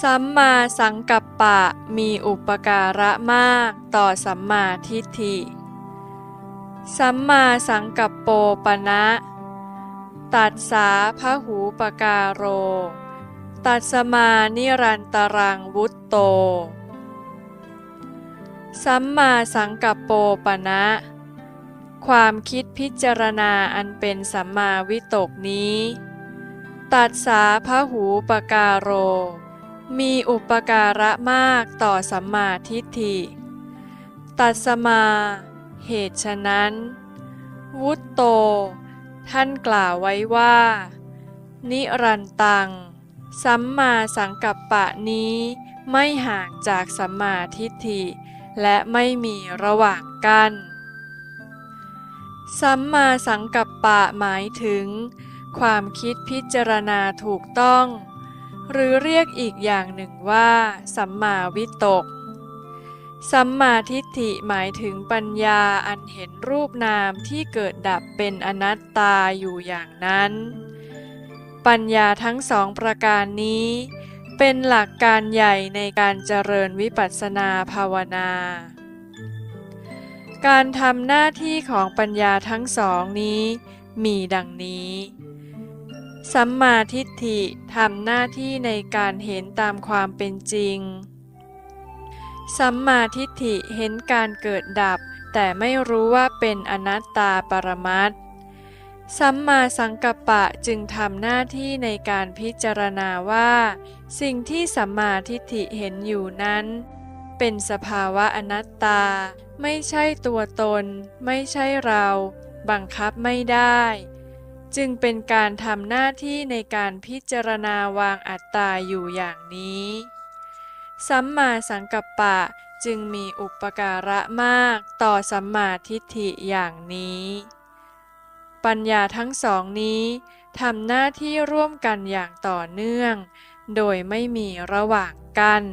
สัมมาสังกัปปะมีอุปการะมากต่อสัมมาทิฏฐิสัมมาสังกัปโปปนะตัสสาพหูปการโรตัสมานิรันตรังวุตโตสัมมาสังกัปโปปนะความคิดพิจารณาอันเป็นสัมมาวิตกนี้ตัสสาพหูปการโรมีอุปการะมากต่อสัมมาทิฏฐิตัสมาเหตุฉะนั้นวุตโตท่านกล่าวไว้ว่านิรันตังสัมมาสังกัปปะนี้ไม่ห่างจากสัมมาทิฏฐิและไม่มีระหว่างกั้นสัมมาสังกัปปะหมายถึงความคิดพิจารณาถูกต้องหรือเรียกอีกอย่างหนึ่งว่าสัมมาวิตกสัมมาทิฏฐิหมายถึงปัญญาอันเห็นรูปนามที่เกิดดับเป็นอนัตตาอยู่อย่างนั้นปัญญาทั้งสองประการนี้เป็นหลักการใหญ่ในการเจริญวิปัสสนาภาวนาการทำหน้าที่ของปัญญาทั้งสองนี้มีดังนี้สัมมาทิฏฐิทำหน้าที่ในการเห็นตามความเป็นจริงสัมมาทิฏฐิเห็นการเกิดดับแต่ไม่รู้ว่าเป็นอนัตตาปรมัตถ์สัมมาสังกัปปะจึงทำหน้าที่ในการพิจารณาว่าสิ่งที่สัมมาทิฏฐิเห็นอยู่นั้นเป็นสภาวะอนัตตาไม่ใช่ตัวตนไม่ใช่เราบังคับไม่ได้จึงเป็นการทำหน้าที่ในการพิจารณาวางอัตตาอยู่อย่างนี้สัมมาสังกัปปะจึงมีอุปการะมากต่อสัมมาทิฏฐิอย่างนี้ปัญญาทั้งสองนี้ทำหน้าที่ร่วมกันอย่างต่อเนื่องโดยไม่มีระหว่างกั้น